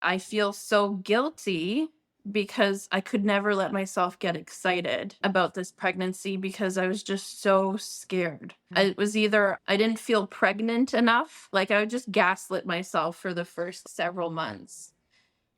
I feel so guilty because I could never let myself get excited about this pregnancy because I was just so scared. It was either I didn't feel pregnant enough, like I would just gaslit myself for the first several months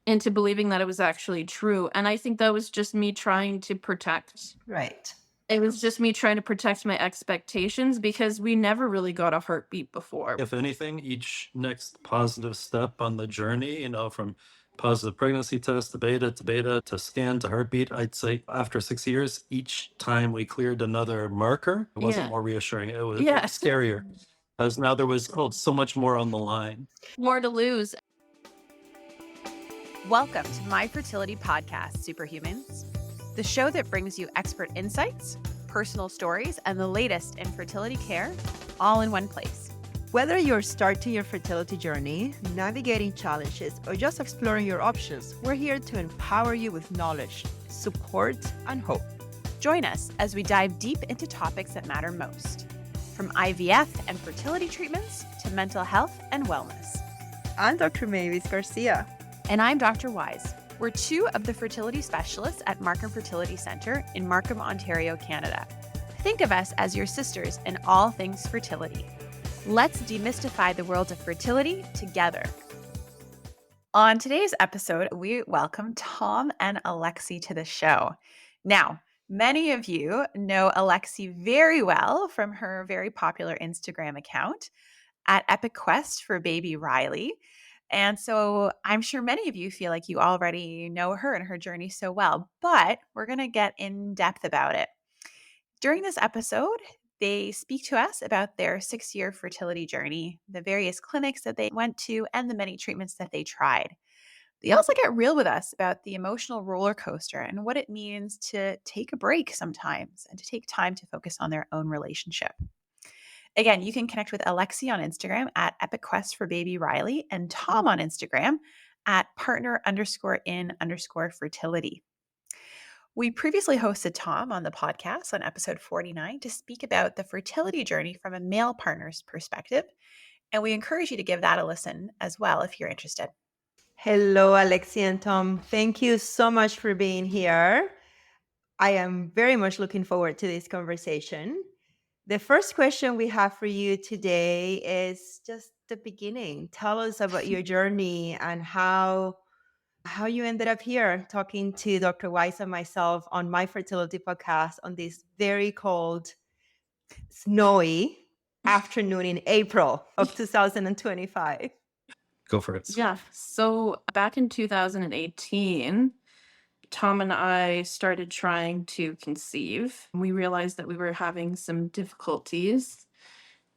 into believing that it was actually true. And I think that was just me trying to protect. Right. It was just me trying to protect my expectations because we never really got a heartbeat before. If anything, each next positive step on the journey, from positive pregnancy test to beta to scan to heartbeat, I'd say after 6 years, each time we cleared another marker, it wasn't more reassuring. It was scarier because now there was so much more on the line. More to lose. Welcome to my fertility podcast, Superhumans, the show that brings you expert insights, personal stories, and the latest in fertility care all in one place. Whether you're starting your fertility journey, navigating challenges, or just exploring your options, we're here to empower you with knowledge, support, and hope. Join us as we dive deep into topics that matter most, from IVF and fertility treatments to mental health and wellness. I'm Dr. Mavis Garcia. And I'm Dr. Wise. We're two of the fertility specialists at Markham Fertility Centre in Markham, Ontario, Canada. Think of us as your sisters in all things fertility. Let's demystify the world of fertility together. On today's episode, we welcome Tom and Alexie to the show. Now, many of you know Alexie very well from her very popular Instagram account at Epic Quest for Baby Riley. And so I'm sure many of you feel like you already know her and her journey so well, but we're going to get in depth about it. During this episode, they speak to us about their 6-year fertility journey, the various clinics that they went to, and the many treatments that they tried. They also get real with us about the emotional roller coaster and what it means to take a break sometimes and to take time to focus on their own relationship. Again, you can connect with Alexie on Instagram at Epic Quest for Baby Riley and Tom on Instagram at partner_in_fertility. We previously hosted Tom on the podcast on episode 49 to speak about the fertility journey from a male partner's perspective. And we encourage you to give that a listen as well if you're interested. Hello, Alexie and Tom. Thank you so much for being here. I am very much looking forward to this conversation. The first question we have for you today is just the beginning. Tell us about your journey and how you ended up here talking to Dr. Wise and myself on my fertility podcast on this very cold, snowy afternoon in April of 2025. Go for it. Yeah. So back in 2018, Tom and I started trying to conceive. We realized that we were having some difficulties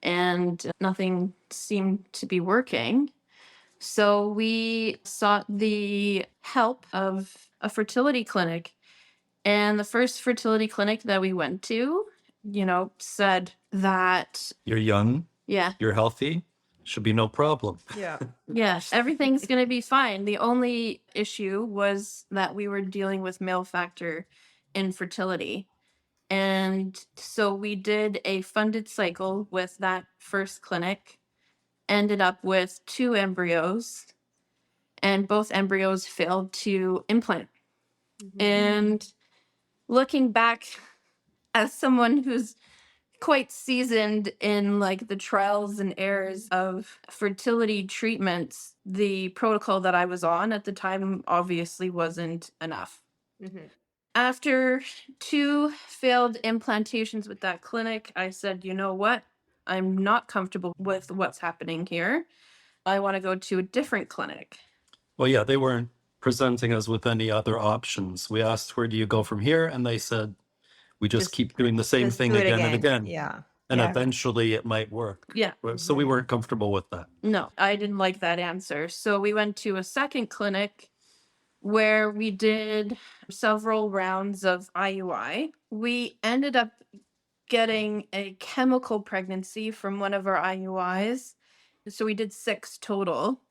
and nothing seemed to be working. So we sought the help of a fertility clinic. And the first fertility clinic that we went to, said that You're young, yeah, you're healthy, should be no problem. yeah, everything's going to be fine. The only issue was that we were dealing with male factor infertility. And so we did a funded cycle with that first clinic, ended up with 2 embryos, and both embryos failed to implant. Mm-hmm. And looking back as someone who's quite seasoned in the trials and errors of fertility treatments, the protocol that I was on at the time obviously wasn't enough. Mm-hmm. After 2 failed implantations with that clinic, I said, you know what? I'm not comfortable with what's happening here. I want to go to a different clinic. Well, yeah, they weren't presenting us with any other options. We asked, where do you go from here? And they said, we just keep doing the same thing again and again. Yeah. And eventually it might work. Yeah. So we weren't comfortable with that. No, I didn't like that answer. So we went to a second clinic where we did several rounds of IUI. We ended up getting a chemical pregnancy from one of our IUIs. So we did 6 total.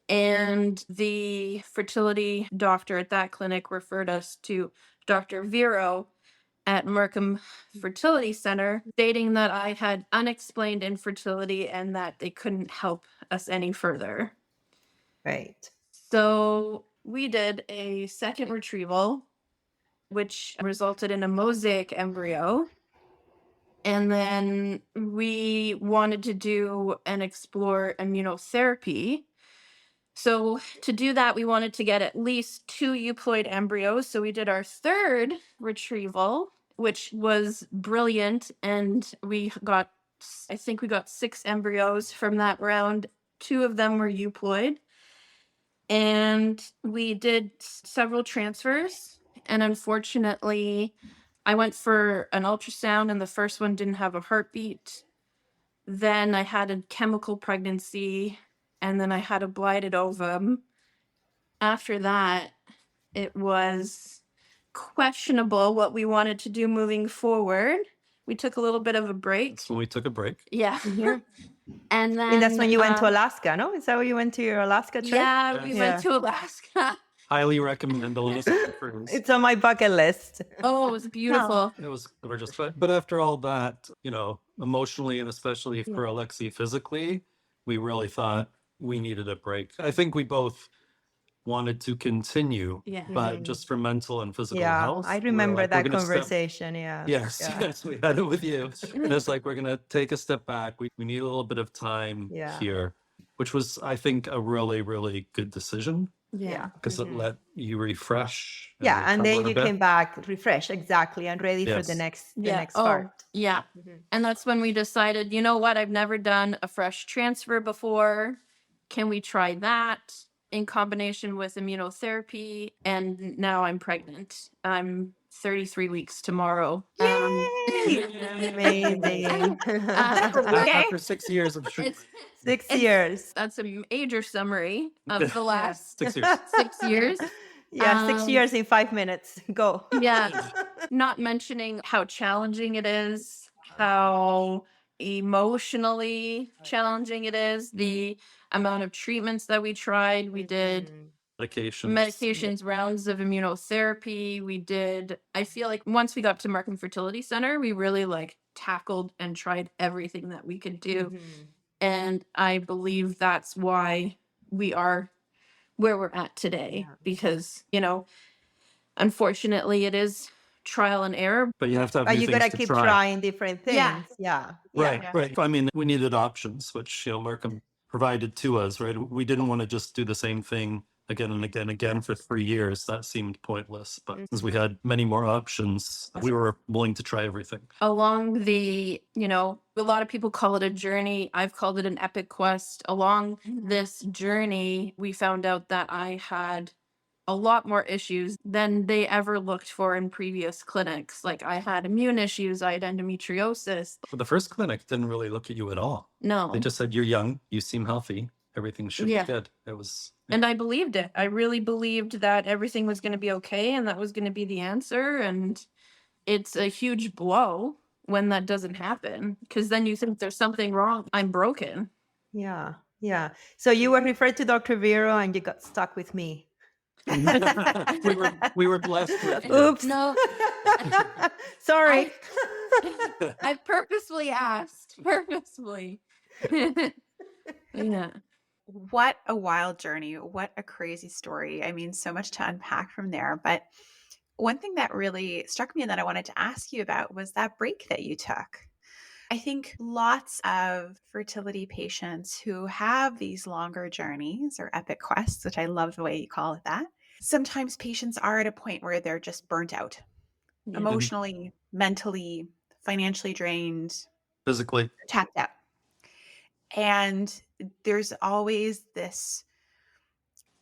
And the fertility doctor at that clinic referred us to Dr. Vero at Markham Fertility Centre, stating that I had unexplained infertility and that they couldn't help us any further. Right. So we did a second retrieval, which resulted in a mosaic embryo. And then we wanted to do and explore immunotherapy. So to do that, we wanted to get at least 2 euploid embryos. So we did our third retrieval, which was brilliant. And I think we got 6 embryos from that round. 2 of them were euploid. And we did several transfers. And unfortunately, I went for an ultrasound and the first one didn't have a heartbeat. Then I had a chemical pregnancy, and then I had a blighted ovum. After that, it was questionable what we wanted to do moving forward. We took a little bit of a break. So we took a break. Yeah. And then And that's when you went to Alaska, no? Is that when you went to your Alaska trip? Yeah, we went to Alaska. Highly recommend Alaska cruise. It's on my bucket list. Oh, it was beautiful. It was gorgeous. But after all that, emotionally and especially for Alexie physically, we really thought we needed a break. I think we both wanted to continue, Yeah. but just for mental and physical Yeah, health. I we're remember like, that we're gonna step- conversation. Yeah. Yes, Yeah. yes, we had it with you. And it's like, we're going to take a step back. We need a little bit of time Yeah. here, which was, I think, a really, really good decision Yeah. because it let you refresh. Yeah, and then recover a you bit. came back refreshed, exactly, and ready for the Yes. next part. Yeah. Mhm. And that's when we decided, you know what? I've never done a fresh transfer before. Can we try that in combination with immunotherapy? And now I'm pregnant. I'm 33 weeks tomorrow. Amazing. After 6 years of treatment. 6 years. That's a major summary of the last 6 years. 6 years. Yeah, 6 years in 5 minutes. Go. Yeah. Not mentioning how challenging it is, how emotionally challenging it is, the amount of treatments that we tried. We did medications, rounds of immunotherapy. I feel like once we got to Markham Fertility Center, we really tackled and tried everything that we could do. Mhm. And I believe that's why we are where we're at today, because, unfortunately it is trial and error. But you have to have But new you things gotta to keep try. trying different things. Yeah. Yeah. Right, right. I mean, we needed options, which Markham provided to us, right? We didn't want to just do the same thing again and again and again for 3 years. That seemed pointless. But since we had many more options, we were willing to try everything. Along a lot of people call it a journey. I've called it an epic quest. Along this journey, we found out that I had a lot more issues than they ever looked for in previous clinics. Like, I had immune issues, I had endometriosis. But the first clinic didn't really look at you at all. No. They just said, you're young, you seem healthy, everything should Yeah. be good. It was... And I believed it. I really believed that everything was going to be okay and that was going to be the answer. And it's a huge blow when that doesn't happen, because then you think there's something wrong. I'm broken. Yeah. Yeah. So you were referred to Dr. Vero and you got stuck with me. we were blessed with you. Oops. No. Sorry. I purposefully asked. Purposefully. Yeah. What a wild journey. What a crazy story. I mean, so much to unpack from there. But one thing that really struck me and that I wanted to ask you about was that break that you took. I think lots of fertility patients who have these longer journeys or epic quests, which I love the way you call it that, sometimes patients are at a point where they're just burnt out, emotionally, mentally, financially drained, Physically. tapped out. And there's always this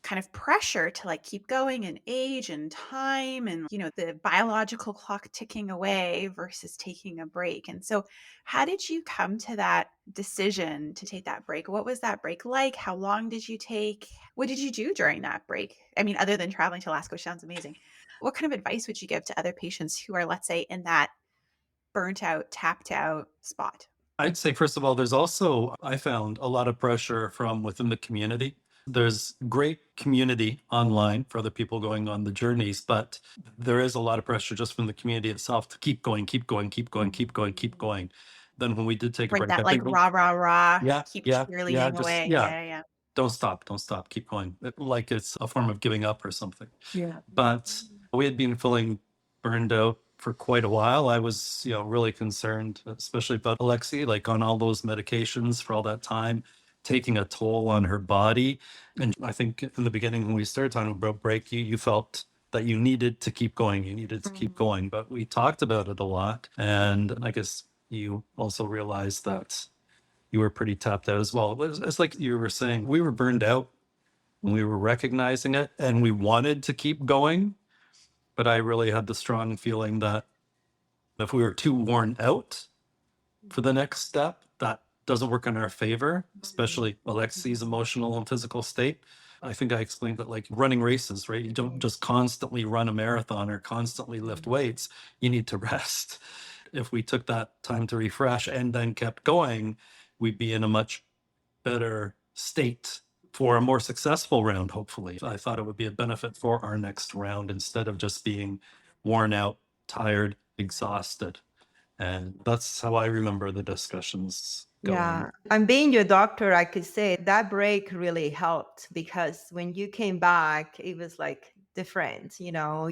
kind of pressure to keep going and age and time and, the biological clock ticking away versus taking a break. And so how did you come to that decision to take that break? What was that break like? How long did you take? What did you do during that break? I mean, other than traveling to Alaska, which sounds amazing, what kind of advice would you give to other patients who are, let's say, in that burnt out, tapped out spot? I'd say, first of all, there's also, I found a lot of pressure from within the community. There's great community online for other people going on the journeys, but there is a lot of pressure just from the community itself to keep going, keep going, keep going, keep going, keep going. Then when we did take a break, That I think rah, rah, rah, Yeah, keep yeah, cheerleading yeah, just- away. yeah. Yeah. don't stop, keep going. Like it's a form of giving up or something. Yeah. But we had been feeling burned out for quite a while. I was, really concerned, especially about Alexie, like on all those medications for all that time, taking a toll on her body. And I think in the beginning, when we started talking about break, you felt that you needed to keep going. You needed to keep going. But we talked about it a lot. And I guess you also realized that you were pretty tapped out as well. It's like you were saying, we were burned out and we were recognizing it and we wanted to keep going. But I really had the strong feeling that if we were too worn out for the next step, that doesn't work in our favor, especially Alexie's emotional and physical state. I think I explained that like running races, right? You don't just constantly run a marathon or constantly lift weights. You need to rest. If we took that time to refresh and then kept going, we'd be in a much better state for a more successful round, hopefully. I thought it would be a benefit for our next round instead of just being worn out, tired, exhausted. And that's how I remember the discussions going. Yeah. And being your doctor, I could say that break really helped because when you came back, it was like different.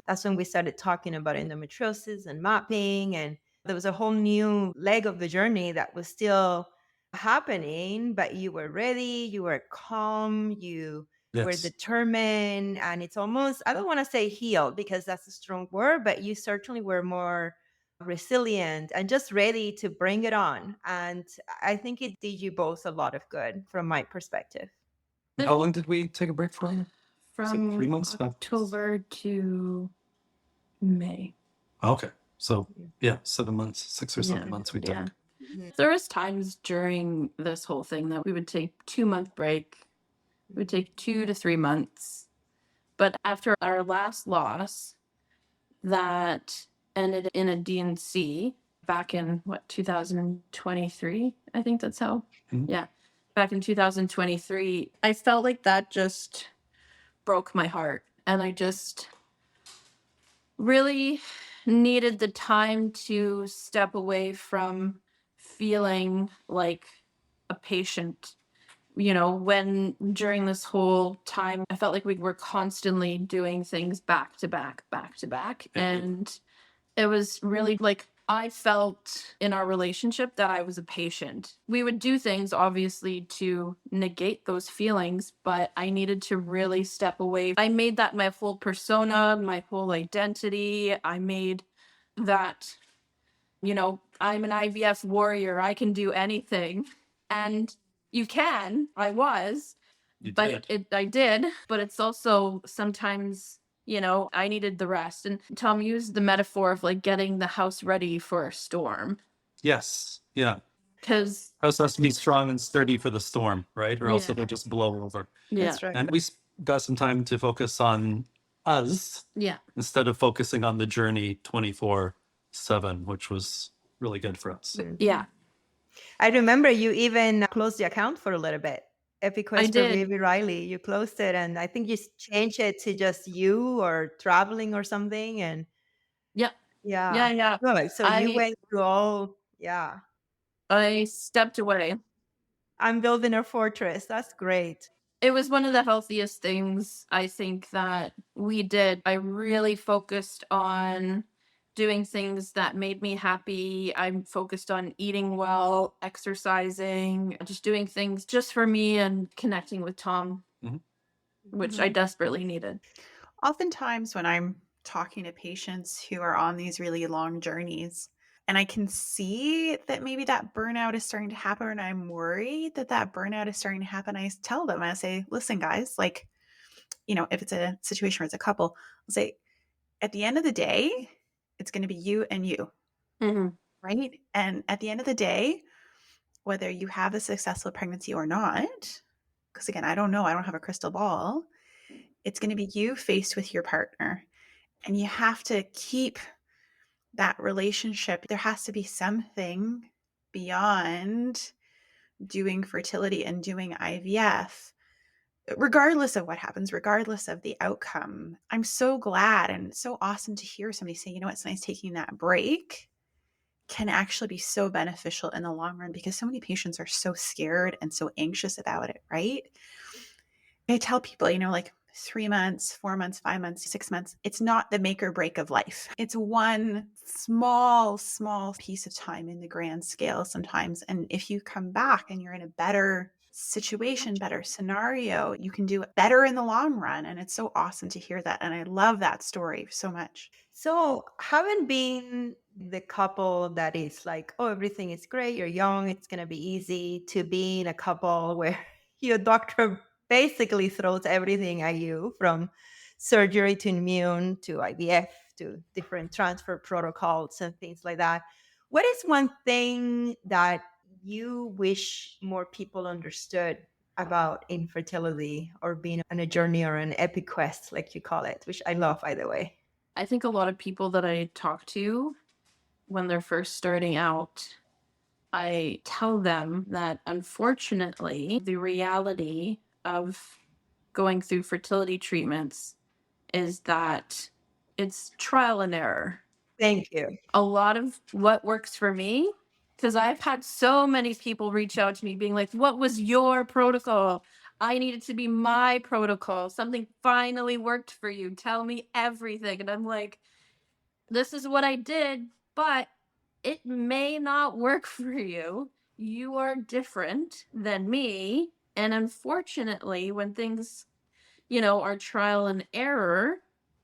That's when we started talking about endometriosis and mapping. And there was a whole new leg of the journey that was still happening, but you were ready, you were calm, you were Yes. determined. And it's almost, I don't want to say healed because that's a strong word, but you certainly were more resilient and just ready to bring it on. And I think it did you both a lot of good from my perspective. How long did we take a break for? From 3 months? October to May. Okay. So yeah, 7 months, 6 or 7 months we took. Yeah. There was times during this whole thing that we would take 2-month break. We would take 2 to 3 months. But after our last loss, that ended in a DNC back in 2023? I think that's how. Mhm. Yeah. Back in 2023, I felt like that just broke my heart. And I just really needed the time to step away from feeling like a patient. When during this whole time, I felt like we were constantly doing things back to back. And it was really like I felt in our relationship that I was a patient. We would do things, obviously, to negate those feelings, but I needed to really step away. I made that my whole persona, my whole identity. I made that, I'm an IVF warrior. I can do anything. And you can. I was. I did. But it's also sometimes I needed the rest. And Tom used the metaphor of like getting the house ready for a storm. Yes. Yeah. Because House has to be strong and sturdy for the storm, right? Or else Yeah. it'll just blow over. That's right. And we got some time to focus on us instead of focusing on the journey 24/7, which was really good for us. Yeah. I remember you even closed the account for a little bit. EpiQuest for did. Baby Riley. You closed it and I think you changed it to just you or traveling or something. And Yep. yeah. Yeah. Good. So you went through all, I stepped away. I'm building a fortress. That's great. It was one of the healthiest things I think that we did. I really focused on doing things that made me happy. I'm focused on eating well, exercising, just doing things just for me and connecting with Tom, which I desperately needed. Oftentimes when I'm talking to patients who are on these really long journeys, and I can see that maybe that burnout is starting to happen, and I'm worried that that burnout is starting to happen, I tell them, I say, listen, guys, like, if it's a situation where it's a couple, I'll say, at the end of the day, it's going to be you and you, right? And at the end of the day, whether you have a successful pregnancy or not, because again, I don't know, I don't have a crystal ball, it's going to be you faced with your partner. And you have to keep that relationship. There has to be something beyond doing fertility and doing IVF, regardless of what happens, regardless of the outcome. I'm so glad and so awesome to hear somebody say, it's nice taking that break can actually be so beneficial in the long run because so many patients are so scared and so anxious about it, right? I tell people, like 3 months, 4 months, 5 months, 6 months, it's not the make or break of life. It's one small piece of time in the grand scale sometimes. And if you come back and you're in a better situation, better scenario, you can do it better in the long run. And it's so awesome to hear that. And I love that story so much. So, haven't been the couple that is like, oh, everything is great, you're young, it's going to be easy, to being a couple where your doctor basically throws everything at you, from surgery to immune to IVF to different transfer protocols and things like that. What is one thing that you wish more people understood about infertility, or being on a journey or an epic quest, like you call it, which I love, by the way? I think a lot of people that I talk to when they're first starting out, I tell them that unfortunately, the reality of going through fertility treatments is that it's trial and error. Thank you. A lot of what works for me, because I've had so many people reach out to me being like, what was your protocol? I need it to be my protocol. Something finally worked for you. Tell me everything. And I'm like, this is what I did, but it may not work for you. You are different than me. And unfortunately, when things, are trial and error,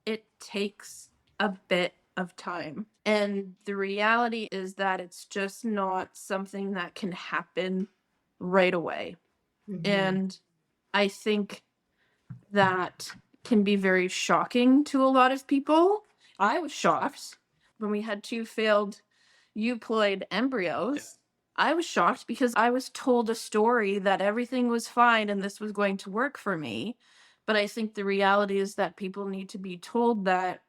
it takes a bit of time. And the reality is that it's just not something that can happen right away. Mhm. And I think that can be very shocking to a lot of people. I was shocked when we had 2 failed euploid embryos. I was shocked because I was told a story that everything was fine and this was going to work for me. But I think the reality is that people need to be told that,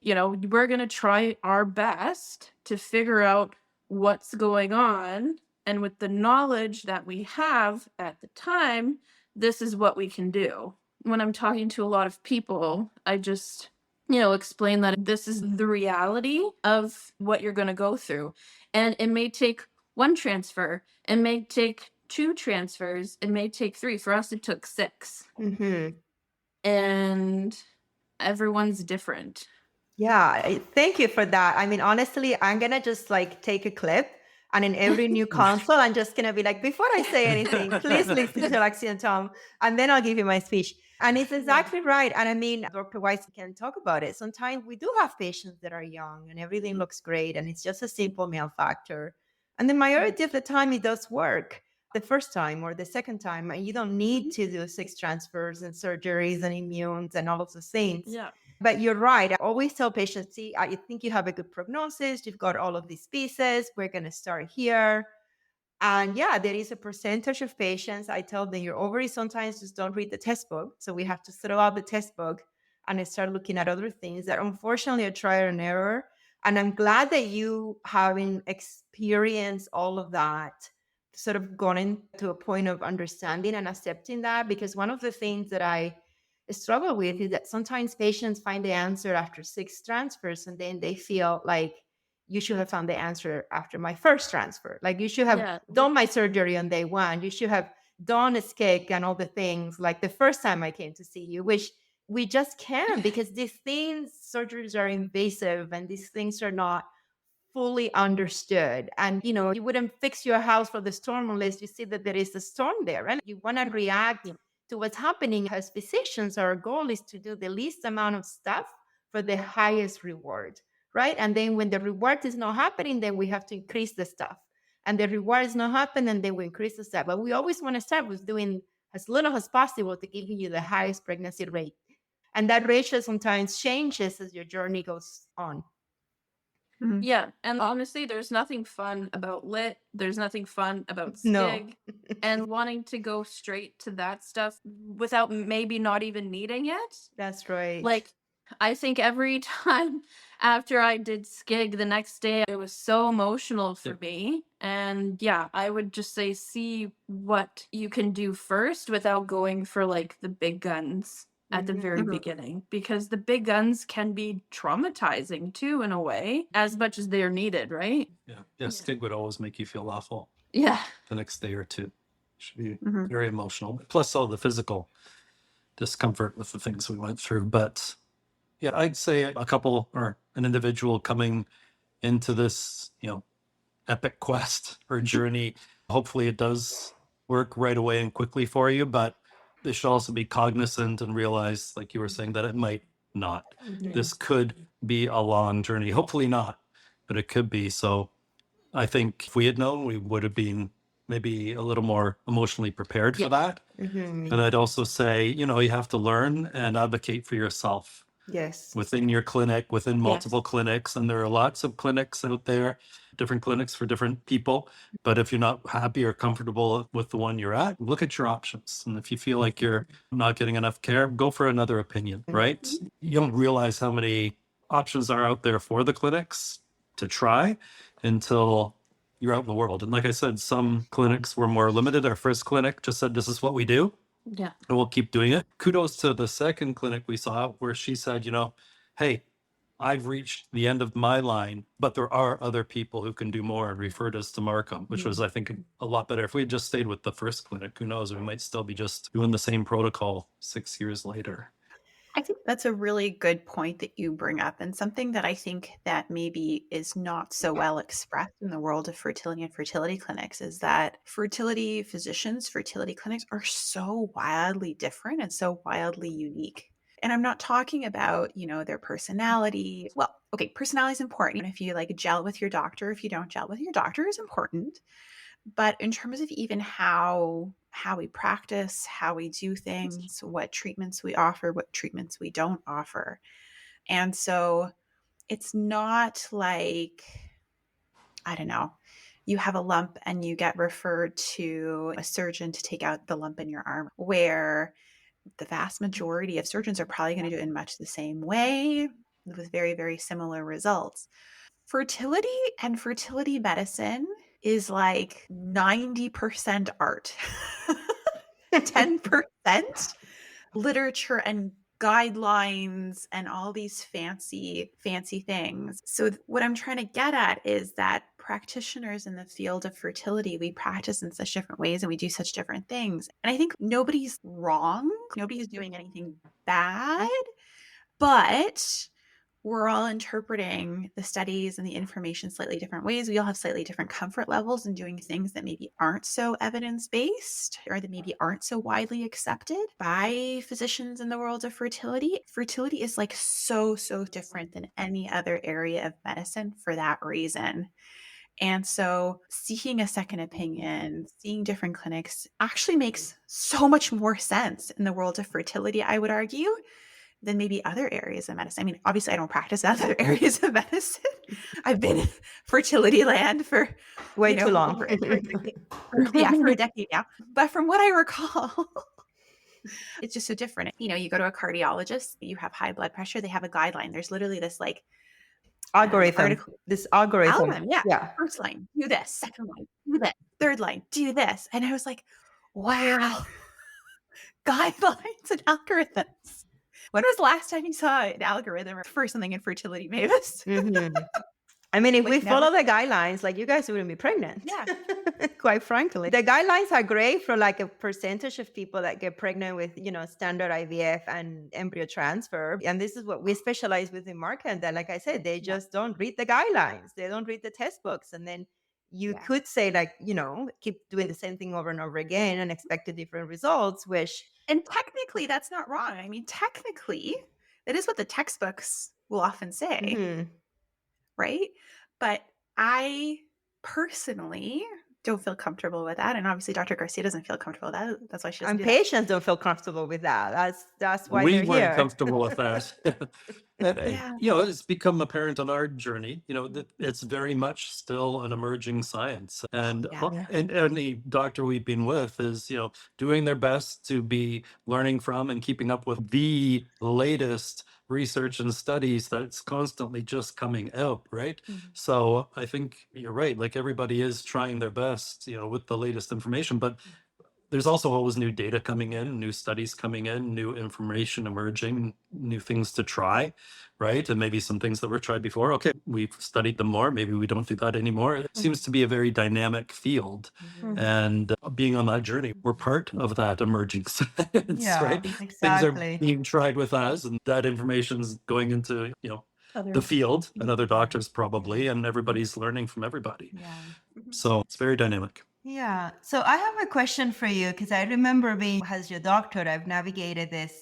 we're going to try our best to figure out what's going on. And with the knowledge that we have at the time, this is what we can do. When I'm talking to a lot of people, I just, explain that this is the reality of what you're going to go through. And it may take 1 transfer, it may take 2 transfers, it may take 3. For us, it took 6. Mhm. And everyone's different. Yeah, thank you for that. I mean, honestly, I'm gonna just like take a clip, and in every new console, I'm just gonna be like, before I say anything, please listen to Alexie and Tom, and then I'll give you my speech. And it's exactly right. And I mean, Dr. Weiss can talk about it. Sometimes we do have patients that are young and everything looks great, and it's just a simple male factor. And the majority of the time, it does work the first time or the second time. And you don't need to do 6 transfers and surgeries and immunes and all of those things. Yeah. But you're right. I always tell patients, see, I think you have a good prognosis. You've got all of these pieces. We're going to start here. And yeah, there is a percentage of patients. I tell them your ovaries sometimes just don't read the test book. So we have to throw out the test book and start looking at other things that unfortunately are trial and error. And I'm glad that you, having experienced all of that, sort of gone into a point of understanding and accepting that. Because one of the things that I struggle with is that sometimes patients find the answer after 6 transfers, and then they feel like, you should have found the answer after my first transfer. Like, you should have done my surgery on day 1. You should have done a skeg and all the things like the first time I came to see you, which we just can't, because these things, surgeries are invasive and these things are not fully understood. And, you wouldn't fix your house for the storm unless you see that there is a storm there. And you want to react to what's happening. As physicians, our goal is to do the least amount of stuff for the highest reward, right? And then when the reward is not happening, then we have to increase the stuff. And the reward is not happening, and then we increase the stuff. But we always want to start with doing as little as possible to give you the highest pregnancy rate. And that ratio sometimes changes as your journey goes on. Mhm. Yeah. And honestly, there's nothing fun about lit. There's nothing fun about No. skig. And wanting to go straight to that stuff without maybe not even needing it. That's right. Like, I think every time after I did skig, the next day, it was so emotional for me. And yeah, I would just say, see what you can do first without going for like the big guns at the very beginning, because the big guns can be traumatizing too, in a way, as much as they're needed, right? Yeah. Skig would always make you feel awful Yeah. the next day or two. Should be very emotional. Plus all the physical discomfort with the things we went through. But yeah, I'd say a couple or an individual coming into this, epic quest or journey, hopefully it does work right away and quickly for you, but they should also be cognizant and realize, like you were saying, that it might not. This could be a long journey. Hopefully not, but it could be. So I think if we had known, we would have been maybe a little more emotionally prepared for that. Mhm. And I'd also say, you have to learn and advocate for yourself Yes. within your clinic, within multiple clinics. And there are lots of clinics out there, different clinics for different people. But if you're not happy or comfortable with the one you're at, look at your options. And if you feel like you're not getting enough care, go for another opinion, right? You don't realize how many options are out there for the clinics to try until you're out in the world. And like I said, some clinics were more limited. Our first clinic just said, this is what we do. Yeah. And we'll keep doing it. Kudos to the second clinic we saw where she said, hey, I've reached the end of my line, but there are other people who can do more and referred us to Markham, which was, I think, a lot better. If we had just stayed with the first clinic, who knows, we might still be just doing the same protocol 6 years later. I think that's a really good point that you bring up, and something that I think that maybe is not so well expressed in the world of fertility and fertility clinics is that fertility physicians, fertility clinics are so wildly different and so wildly unique. And I'm not talking about, their personality. Well, okay, personality is important. If you gel with your doctor, if you don't gel with your doctor is important. But in terms of even how we practice, how we do things, what treatments we offer, what treatments we don't offer. And so it's not like, I don't know, you have a lump and you get referred to a surgeon to take out the lump in your arm, where the vast majority of surgeons are probably going to do it in much the same way with very, very similar results. Fertility and fertility medicine is like 90% art, 10% literature and guidelines and all these fancy things. So what I'm trying to get at is that practitioners in the field of fertility, we practice in such different ways and we do such different things. And I think nobody's wrong. Nobody's doing anything bad, but we're all interpreting the studies and the information slightly different ways. We all have slightly different comfort levels in doing things that maybe aren't so evidence-based or that maybe aren't so widely accepted by physicians in the world of fertility. Fertility is so different than any other area of medicine for that reason. And so seeking a second opinion, seeing different clinics actually makes so much more sense in the world of fertility, I would argue, than maybe other areas of medicine. I mean, obviously I don't practice other areas of medicine. I've been in fertility land for way too long. for a decade now. But from what I recall, it's just so different. You go to a cardiologist, you have high blood pressure, they have a guideline. There's literally this algorithm. This algorithm. Yeah. First line, do this. Second line, do this. Third line, do this. And I was like, wow, guidelines and algorithms. When was the last time you saw an algorithm for something in fertility, Mavis? Mm-hmm. I mean, if we follow the guidelines, you guys wouldn't be pregnant. Yeah. Quite frankly. The guidelines are great for a percentage of people that get pregnant with, standard IVF and embryo transfer. And this is what we specialize with in Markham. That, like I said, they just don't read the guidelines. They don't read the test books. And then you could say keep doing the same thing over and over again and expect a different results, and technically that's not wrong. I mean, technically that is what the textbooks will often say. Mm-hmm. Right? But I personally don't feel comfortable with that. And obviously Dr. Garcia doesn't feel comfortable with that. That's why she doesn't. And patients don't feel comfortable with that. That's why we they're weren't here. comfortable with that. It's become apparent on our journey, that it's very much still an emerging science. And any doctor we've been with is, doing their best to be learning from and keeping up with the latest research and studies that's constantly just coming out, right? Mm-hmm. So I think you're right. Everybody is trying their best, with the latest information, but There's also always new data coming in, new studies coming in, new information emerging, new things to try, right? And maybe some things that were tried before. Okay, we've studied them more. Maybe we don't do that anymore. It seems to be a very dynamic field. And being on that journey, we're part of that emerging science, Yeah, right? Things are exactly. being tried with us, and that information's going into, the field and other doctors probably, and everybody's learning from everybody. Yeah. So it's very dynamic. Yeah. So I have a question for you, because I remember being as your doctor, I've navigated this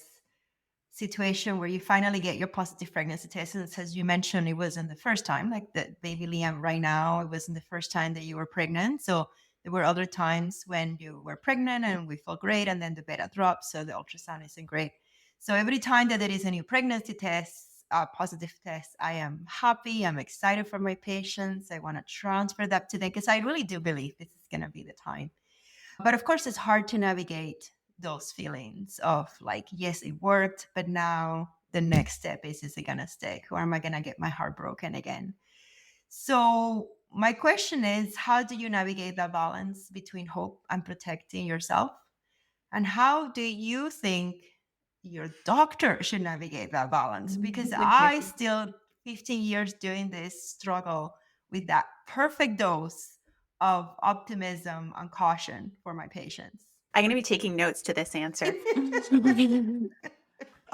situation where you finally get your positive pregnancy test. And as you mentioned, it wasn't the first time, like the baby Liam right now, it wasn't the first time that you were pregnant. So there were other times when you were pregnant and we felt great, and then the beta dropped, so the ultrasound isn't great. So every time that there is a new pregnancy test, a positive test, I am happy. I'm excited for my patients. I want to transfer that to them because I really do believe this is going to be the time. But of course, it's hard to navigate those feelings of like, yes, it worked, but now the next step is it going to stick? Or am I going to get my heart broken again? So my question is, how do you navigate that balance between hope and protecting yourself? And how do you think your doctor should navigate that balance? Because I still, 15 years doing this, struggle with that perfect dose of optimism and caution for my patients. I'm going to be taking notes to this answer.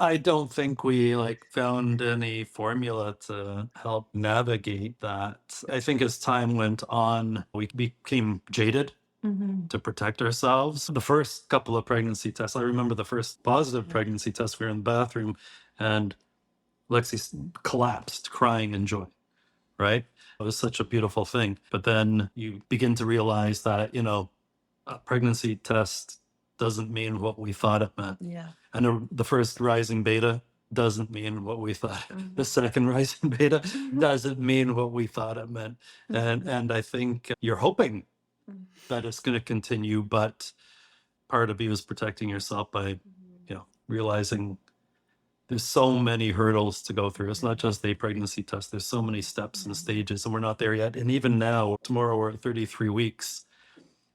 I don't think we found any formula to help navigate that. I think as time went on, we became jaded to protect ourselves. The first couple of pregnancy tests, I remember the first positive pregnancy test, we were in the bathroom and Alexie collapsed crying in joy, right? It was such a beautiful thing. But then you begin to realize that, a pregnancy test doesn't mean what we thought it meant. Yeah. And the first rising beta doesn't mean what we thought. The second rising beta doesn't mean what we thought it meant. And I think you're hoping that it's going to continue, but part of you is protecting yourself by, realizing there's so many hurdles to go through. It's not just a pregnancy test. There's so many steps and stages, and we're not there yet. And even now, tomorrow we're at 33 weeks,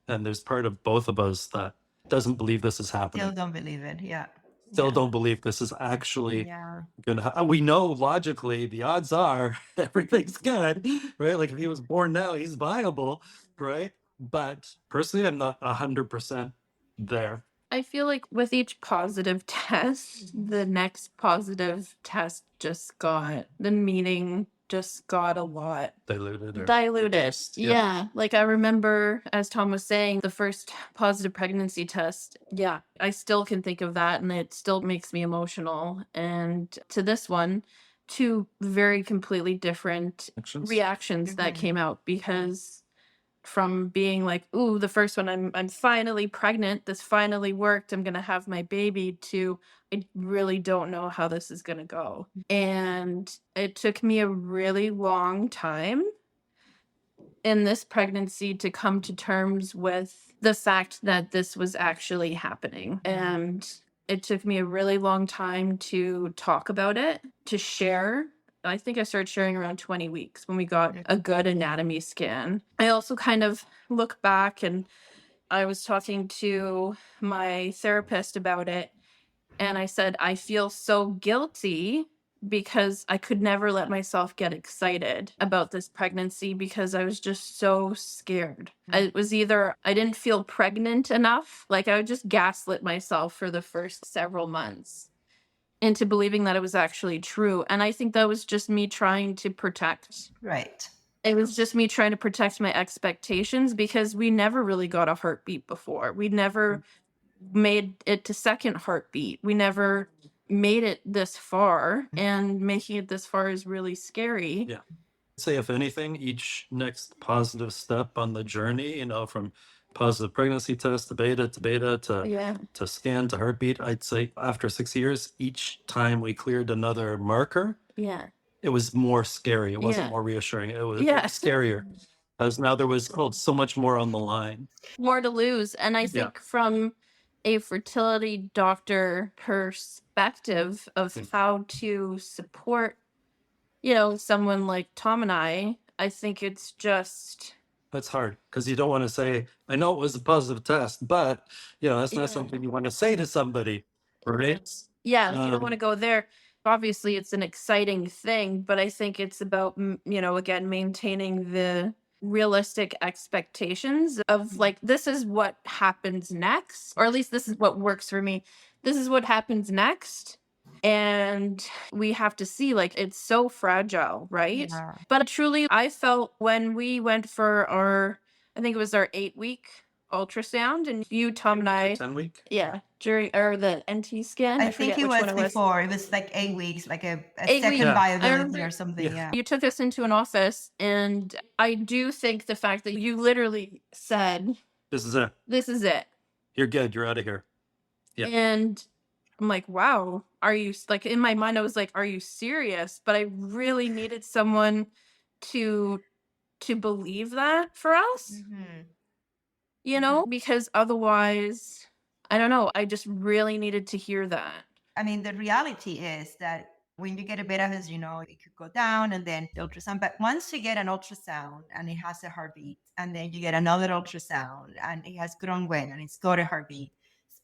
and there's part of both of us that doesn't believe this is happening. Still don't believe it. Yeah. Still don't believe this is actually Yeah. gonna. We know logically the odds are everything's good, right? Like if he was born now, he's viable, right? But personally, I'm not 100% there. I feel like with each positive test, the next positive test the meaning just got a lot Diluted. diluted. Yeah. Yeah. Like I remember, as Tom was saying, the first positive pregnancy test. Yeah. I still can think of that and it still makes me emotional. And to this one, two very completely different reactions that came out, because from being like, ooh, the first one, I'm finally pregnant, this finally worked, I'm gonna have my baby, to I really don't know how this is gonna go. And it took me a really long time in this pregnancy to come to terms with the fact that this was actually happening. And it took me a really long time to talk about it, to share. I think I started sharing around 20 weeks when we got a good anatomy scan. I also kind of look back, and I was talking to my therapist about it, and I said, I feel so guilty because I could never let myself get excited about this pregnancy because I was just so scared. It was either I didn't feel pregnant enough, like I would just gaslit myself for the first several months into believing that it was actually true. And I think that was just me trying to protect. Right. It was just me trying to protect my expectations, because we never really got a heartbeat before. We never made it to second heartbeat. We never made it this far, and making it this far is really scary. Yeah. Say, if anything, each next positive step on the journey, from positive pregnancy test to beta to scan to heartbeat, I'd say after 6 years, each time we cleared another marker, it was more scary. It wasn't more reassuring. It was scarier, because now there was so much more on the line. More to lose. And I think from a fertility doctor perspective of how to support, someone like Tom and I think it's just That's hard because you don't want to say, I know it was a positive test, but that's Yeah. not something you want to say to somebody, right? Yeah, you don't Um, want to go there. Obviously, it's an exciting thing, but I think it's about, again, maintaining the realistic expectations of like, this is what happens next, or at least this is what works for me. This is what happens next. And we have to see, like, it's so fragile, right? Yeah. But truly, I felt when we went for I think it was our 8-week ultrasound, and you, Tom, and I, 10-week. yeah, during or the NT scan. I I think forget it which was one it was. before. It was like 8 weeks, like a 8 second weeks. Yeah. I viability remember or something. Yeah. Yeah. you took us into an office, and I do think the fact that you literally said, This is it. "This is it," You're good. You're out of here. Yeah. and I'm like, "Wow, are you like?" In my mind, I was like, "Are you serious?" But I really needed someone to believe that for us, because otherwise, I don't know. I just really needed to hear that. I mean, the reality is that when you get a beta, as you know, it could go down and then the ultrasound. But once you get an ultrasound and it has a heartbeat, and then you get another ultrasound and it has grown well and it's got a heartbeat,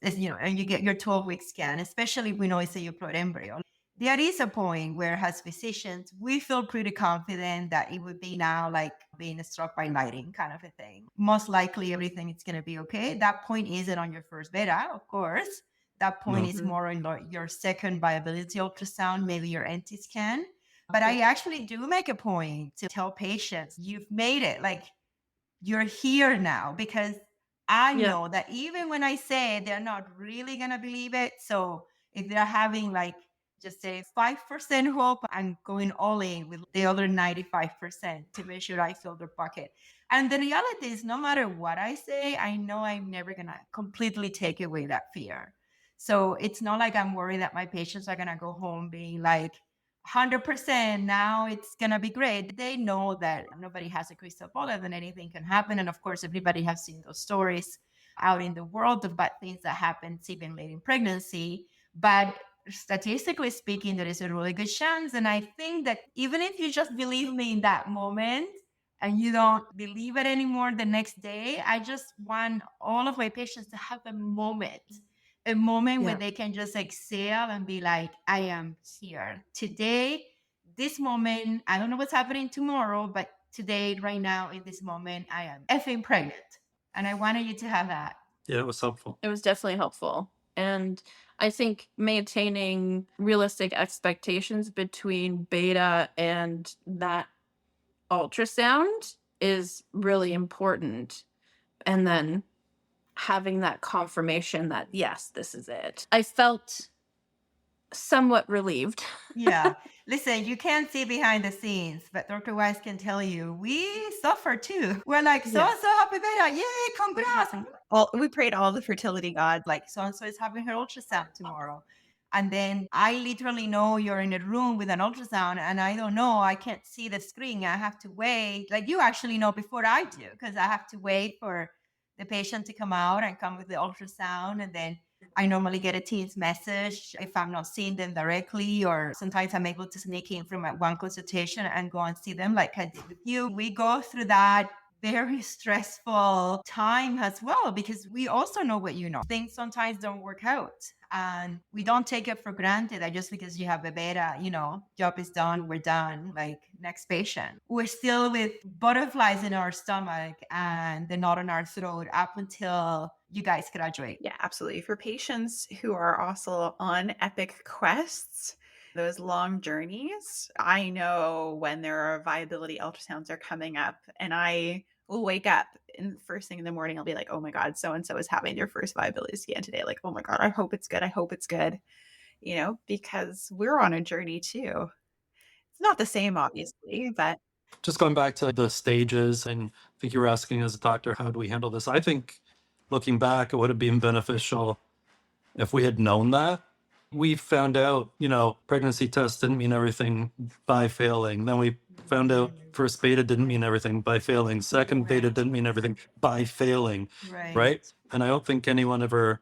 and you get your 12-week scan, especially if we know it's a euploid embryo. There is a point where, as physicians, we feel pretty confident that it would be now like being struck by lightning kind of a thing. Most likely, everything is going to be okay. That point isn't on your first beta, of course. That point No. is more in your second viability ultrasound, maybe your NT scan. But I actually do make a point to tell patients, you've made it. Like, you're here now, because I Yeah. know that even when I say it, they're not really going to believe it. So if they're having like just say 5% hope, I'm going all in with the other 95% to make sure I fill their pocket. And the reality is, no matter what I say, I know I'm never going to completely take away that fear. So it's not like I'm worried that my patients are going to go home being like, 100% now it's going to be great. They know that nobody has a crystal ball and anything can happen. And of course, everybody has seen those stories out in the world of bad things that happen even late in pregnancy. But statistically speaking, there is a really good chance. And I think that even if you just believe me in that moment and you don't believe it anymore the next day, I just want all of my patients to have a moment where they can just exhale and be like, I am here today, this moment. I don't know what's happening tomorrow, but today, right now, in this moment, I am effing pregnant. And I wanted you to have that. Yeah, it was helpful. It was definitely helpful. And I think maintaining realistic expectations between beta and that ultrasound is really important. And then having that confirmation that, yes, this is it. I felt somewhat relieved. Yeah. Listen, you can't see behind the scenes, but Dr. Weiss can tell you, we suffer too. We're like, so and so happy beta. Yay, congrats. We prayed all the fertility gods, like so and so is having her ultrasound tomorrow. And then I literally know you're in a room with an ultrasound and I don't know, I can't see the screen. I have to wait. Like, you actually know before I do, because I have to wait for the patient to come out and come with the ultrasound. And then I normally get a Teams message if I'm not seeing them directly, or sometimes I'm able to sneak in from one consultation and go and see them like I did with you. We go through that very stressful time as well, because we also know what you know. Things sometimes don't work out and we don't take it for granted that just because you have a beta, job is done, we're done, like next patient. We're still with butterflies in our stomach and the knot in our throat up until you guys graduate. Yeah, absolutely. For patients who are also on epic quests, those long journeys, I know when their viability ultrasounds are coming up, and I will wake up and first thing in the morning, I'll be like, oh my God, so-and-so is having their first viability scan today. Like, oh my God, I hope it's good. I hope it's good, because we're on a journey too. It's not the same, obviously, but Just going back to the stages, and I think you were asking as a doctor, how do we handle this? I think looking back, it would have been beneficial if we had known that. We found out, pregnancy test didn't mean everything by failing. Then we found out first beta didn't mean everything by failing. Second beta didn't mean everything by failing. Right? And I don't think anyone ever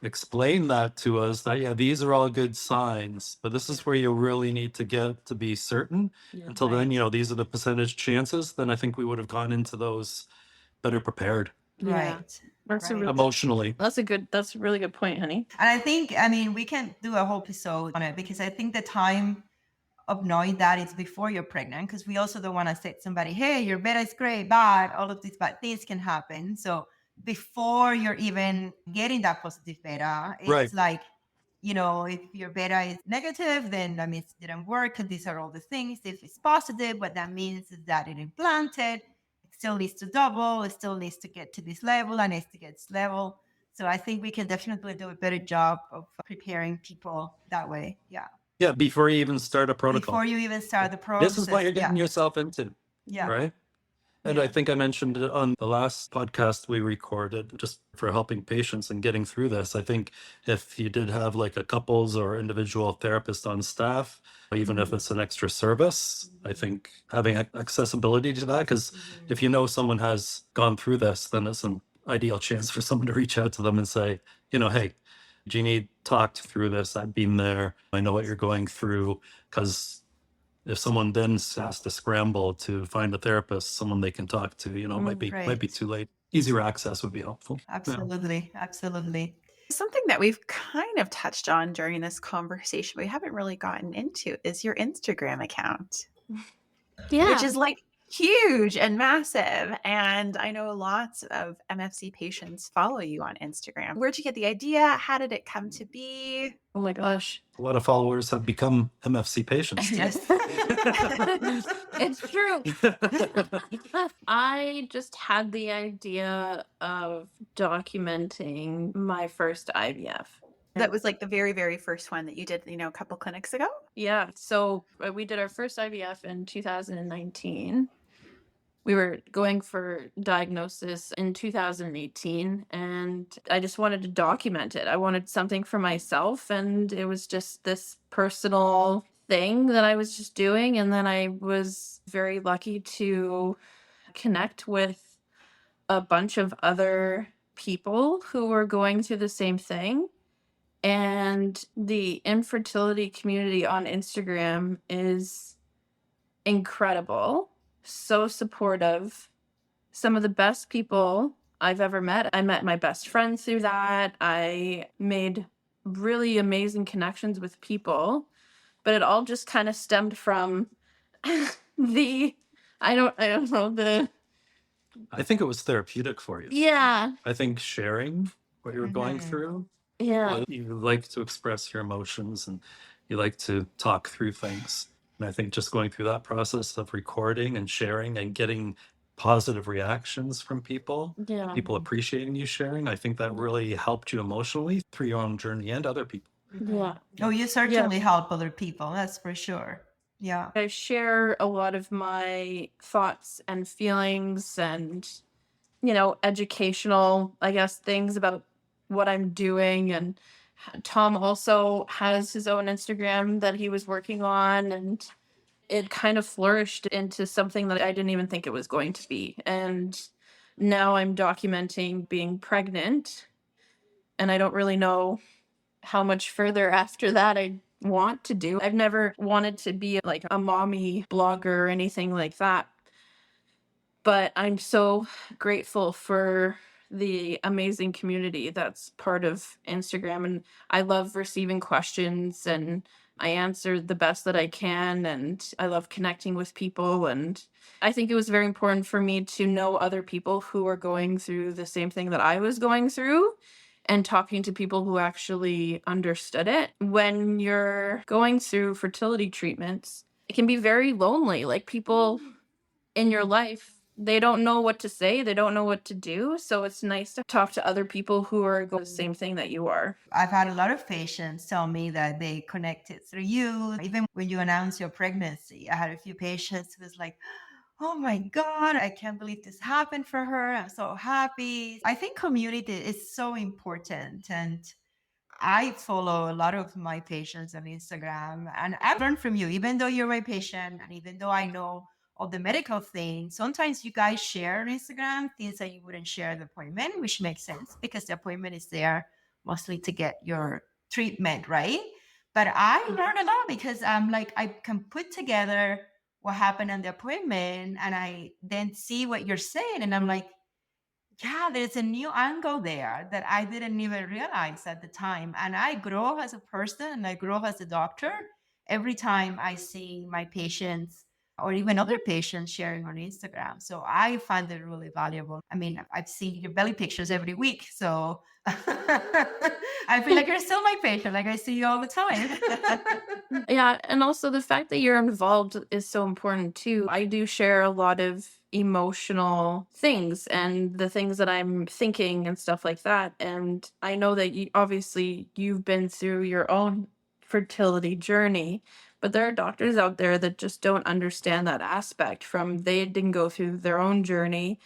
explained that to us, that, yeah, these are all good signs, but this is where you really need to get to be certain. Until then, these are the percentage chances. Then I think we would have gone into those better prepared Yeah. Right. That's a Right. really emotionally. that's a really good point, honey. And I think, I mean, we can do a whole episode on it because I think the time of knowing that it's before you're pregnant, because we also don't want to say to somebody, hey, your beta is great, but all of these bad things can happen. So before you're even getting that positive beta, it's Right. like, you know, if your beta is negative, then that means it didn't work. And these are all the things. If it's positive, what that means is that it implanted. It still needs to double. It still needs to get to this level and needs to get this level. So I think we can definitely do a better job of preparing people that way. Yeah. Yeah, before you even start a protocol. Before you even start the process. This is what you're getting yeah. yourself into, Yeah. right? And I think I mentioned it on the last podcast we recorded, just for helping patients and getting through this. I think if you did have like a couples or individual therapist on staff, even if it's an extra service, I think having accessibility to that, because if you know someone has gone through this, then it's an ideal chance for someone to reach out to them and say, you know, hey, Jeannie talked through this. I've been there. I know what you're going through. Because if someone then has to scramble to find a therapist, someone they can talk to, you know, might be Right. too late. Easier access would be helpful. Yeah. Absolutely. Absolutely. Something that we've kind of touched on during this conversation, we haven't really gotten into, is your Instagram account, Yeah. which is like huge and massive. And I know lots of MFC patients follow you on Instagram. Where'd you get the idea? How did it come to be? Oh my gosh. A lot of followers have become MFC patients. Yes. It's true. I just had the idea of documenting my first IVF. That was like the very, very first one that you did, you know, a couple clinics ago. Yeah. So we did our first IVF in 2019. We were going for diagnosis in 2018, and I just wanted to document it. I wanted something for myself, and it was just this personal thing that I was just doing. And then I was very lucky to connect with a bunch of other people who were going through the same thing. And the infertility community on Instagram is incredible, so supportive. Some of the best people I've ever met. I met my best friend through that. I made really amazing connections with people, but it all just kind of stemmed from the I don't know. I think it was therapeutic for you. Yeah. I think sharing what you were going through, Yeah. you like to express your emotions and you like to talk through things. And I think just going through that process of recording and sharing and getting positive reactions from people, Yeah. people appreciating you sharing, I think that really helped you emotionally through your own journey and other people. Yeah. Oh, you certainly help other people. That's for sure. Yeah. I share a lot of my thoughts and feelings and, you know, educational, I guess, things about what I'm doing. And Tom also has his own Instagram that he was working on, and it kind of flourished into something that I didn't even think it was going to be. And now I'm documenting being pregnant, and I don't really know how much further after that I want to do. I've never wanted to be like a mommy blogger or anything like that. But I'm so grateful for the amazing community that's part of Instagram. And I love receiving questions, and I answer the best that I can. And I love connecting with people. And I think it was very important for me to know other people who are going through the same thing that I was going through, and talking to people who actually understood it. When you're going through fertility treatments, it can be very lonely. Like, people in your life, they don't know what to say, they don't know what to do. So it's nice to talk to other people who are going through the same thing that you are. I've had a lot of patients tell me that they connected through you. Even when you announced your pregnancy, I had a few patients who was like, oh my God, I can't believe this happened for her. I'm so happy. I think community is so important. And I follow a lot of my patients on Instagram, and I've learned from you, even though you're my patient and even though I know all the medical things. Sometimes you guys share on Instagram things that you wouldn't share at the appointment, which makes sense because the appointment is there mostly to get your treatment, right? But I learned a lot because I'm like, I can put together what happened on the appointment, and I then see what you're saying, and I'm like, yeah, there's a new angle there that I didn't even realize at the time. And I grow as a person and I grow as a doctor every time I see my patients or even other patients sharing on Instagram. So I find it really valuable. I mean, I've seen your belly pictures every week. So I feel like you're still my patient. Like I see you all the time. Yeah, and also the fact that you're involved is so important too. I do share a lot of emotional things and the things that I'm thinking and stuff like that. And I know that obviously you've been through your own fertility journey, but there are doctors out there that just don't understand that aspect from they didn't go through their own journey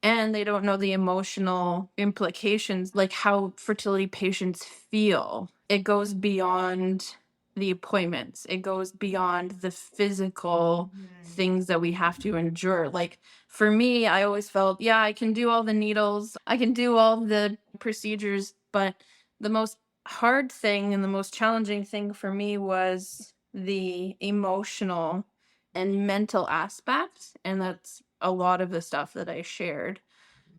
and they don't know the emotional implications, like how fertility patients feel. It goes beyond the appointments, it goes beyond the physical things that we have to endure. Like for me, I always felt, yeah, I can do all the needles, I can do all the procedures, but the most hard thing and the most challenging thing for me was the emotional and mental aspect. And that's a lot of the stuff that I shared.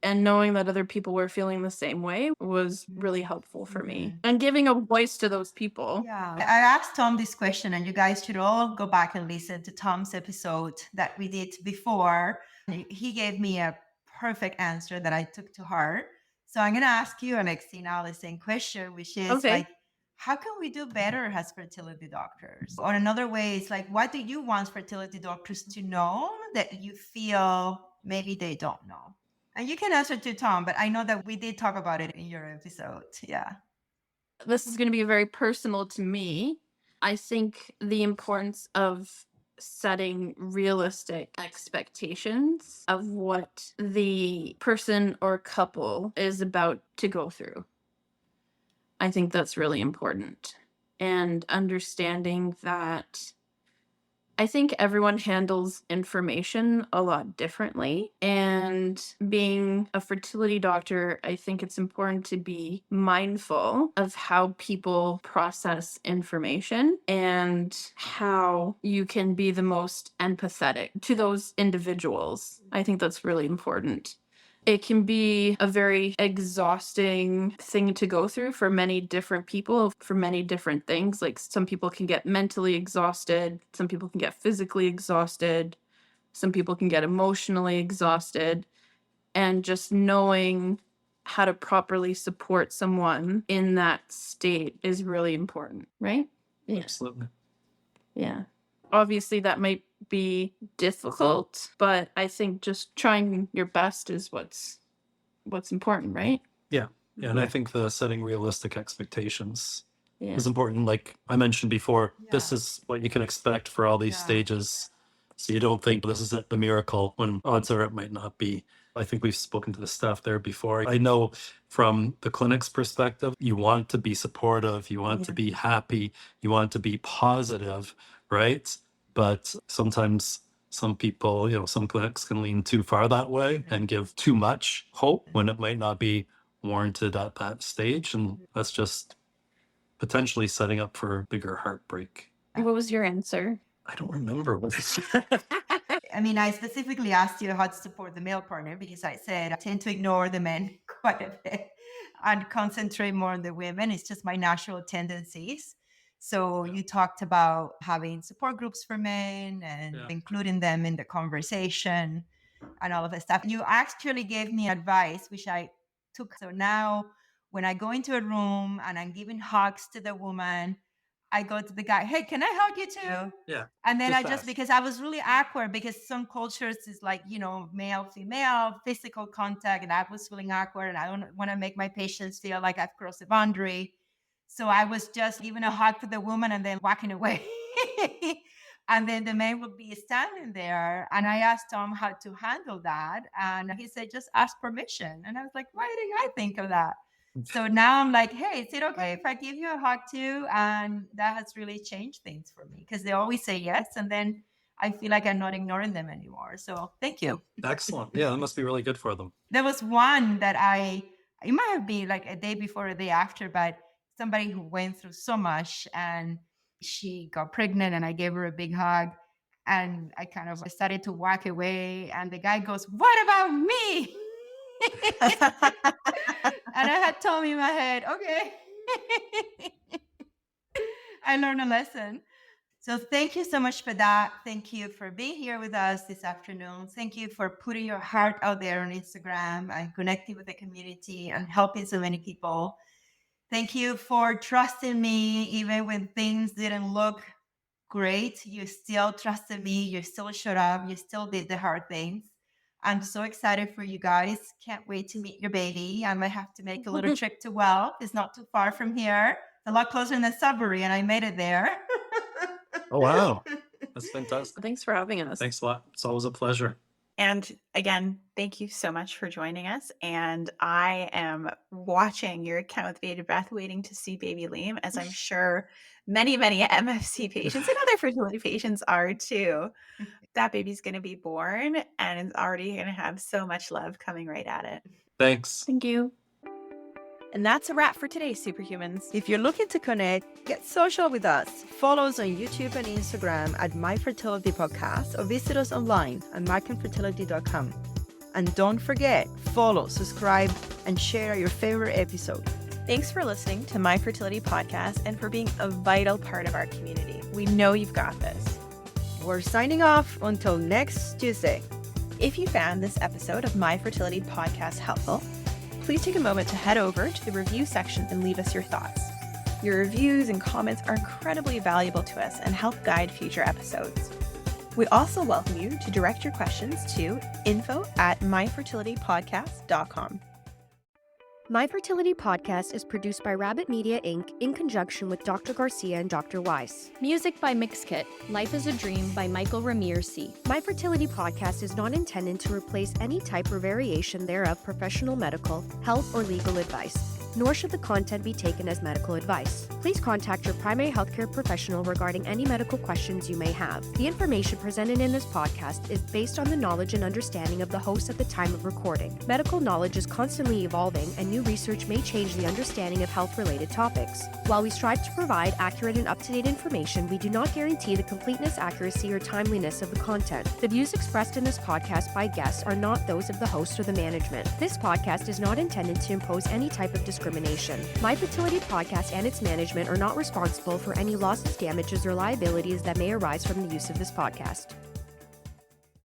And knowing that other people were feeling the same way was really helpful for me. And giving a voice to those people. Yeah. I asked Tom this question, and you guys should all go back and listen to Tom's episode that we did before. He gave me a perfect answer that I took to heart. So I'm going to ask you, Alexie, now the same question, which is Okay. like, how can we do better as fertility doctors? Or another way is like, what do you want fertility doctors to know that you feel maybe they don't know? And you can answer to Tom, but I know that we did talk about it in your episode. Yeah. This is going to be very personal to me. I think the importance of setting realistic expectations of what the person or couple is about to go through. I think that's really important. And understanding that I think everyone handles information a lot differently. And being a fertility doctor, I think it's important to be mindful of how people process information and how you can be the most empathetic to those individuals. I think that's really important. It can be a very exhausting thing to go through for many different people, for many different things. Like some people can get mentally exhausted, some people can get physically exhausted, some people can get emotionally exhausted. And just knowing how to properly support someone in that state is really important, right? Yeah. Absolutely. Yeah. Obviously, that might be difficult, but I think just trying your best is what's important, right? Yeah. Yeah. And I think the setting realistic expectations Yeah. is important. Like I mentioned before, this Yeah. is what you can expect for all these Yeah. stages. So you don't think this is the miracle when odds are it might not be. I think we've spoken to the staff there before. I know from the clinic's perspective, you want to be supportive, you want to be happy, you want to be positive, right? But sometimes some people, some clinics can lean too far that way and give too much hope when it might not be warranted at that stage. And that's just potentially setting up for bigger heartbreak. What was your answer? I don't remember what I said. I mean, I specifically asked you how to support the male partner because I said I tend to ignore the men quite a bit and concentrate more on the women. It's just my natural tendencies. So you talked about having support groups for men and including them in the conversation and all of that stuff. You actually gave me advice, which I took. So now when I go into a room and I'm giving hugs to the woman, I go to the guy, hey, can I hug you too? Yeah. And then Just because I was really awkward because some cultures is like, male, female, physical contact. And I was feeling awkward and I don't want to make my patients feel like I've crossed a boundary. So I was just giving a hug to the woman and then walking away. And then the man would be standing there. And I asked Tom how to handle that. And he said, just ask permission. And I was like, why didn't I think of that? So now I'm like, hey, is it okay if I give you a hug too? And that has really changed things for me because they always say yes. And then I feel like I'm not ignoring them anymore. So thank you. Excellent. Yeah, that must be really good for them. There was one that it might have been like a day before or a day after, but somebody who went through so much and she got pregnant and I gave her a big hug and I kind of started to walk away and the guy goes, what about me? And I had Tom in my head, okay. I learned a lesson. So thank you so much for that. Thank you for being here with us this afternoon. Thank you for putting your heart out there on Instagram and connecting with the community and helping so many people. Thank you for trusting me even when things didn't look great. You still trusted me. You still showed up. You still did the hard things. I'm so excited for you guys. Can't wait to meet your baby. I might have to make a little trip to Guelph. It's not too far from here. It's a lot closer than Sudbury, and I made it there. Oh, wow. That's fantastic. Thanks for having us. Thanks a lot. It's always a pleasure. And again, thank you so much for joining us. And I am watching your account with bated breath, waiting to see baby Liam, as I'm sure many, many MFC patients and other fertility patients are too. That baby's going to be born and it's already going to have so much love coming right at it. Thanks. Thank you. And that's a wrap for today, Superhumans. If you're looking to connect, get social with us. Follow us on YouTube and Instagram at My Fertility Podcast or visit us online at markandfertility.com. And don't forget, follow, subscribe, and share your favorite episode. Thanks for listening to My Fertility Podcast and for being a vital part of our community. We know you've got this. We're signing off until next Tuesday. If you found this episode of My Fertility Podcast helpful, please take a moment to head over to the review section and leave us your thoughts. Your reviews and comments are incredibly valuable to us and help guide future episodes. We also welcome you to direct your questions to info@myfertilitypodcast.com. My Fertility Podcast is produced by Rabbit Media Inc. in conjunction with Dr. Garcia and Dr. Weiss. Music by Mixkit. Life is a Dream by Michael Ramirez C. My Fertility Podcast is not intended to replace any type or variation thereof professional medical, health, or legal advice, nor should the content be taken as medical advice. Please contact your primary healthcare professional regarding any medical questions you may have. The information presented in this podcast is based on the knowledge and understanding of the host at the time of recording. Medical knowledge is constantly evolving, and new research may change the understanding of health-related topics. While we strive to provide accurate and up-to-date information, we do not guarantee the completeness, accuracy, or timeliness of the content. The views expressed in this podcast by guests are not those of the host or the management. This podcast is not intended to impose any type of discrimination. My Fertility Podcast and its management are not responsible for any losses, damages, or liabilities that may arise from the use of this podcast.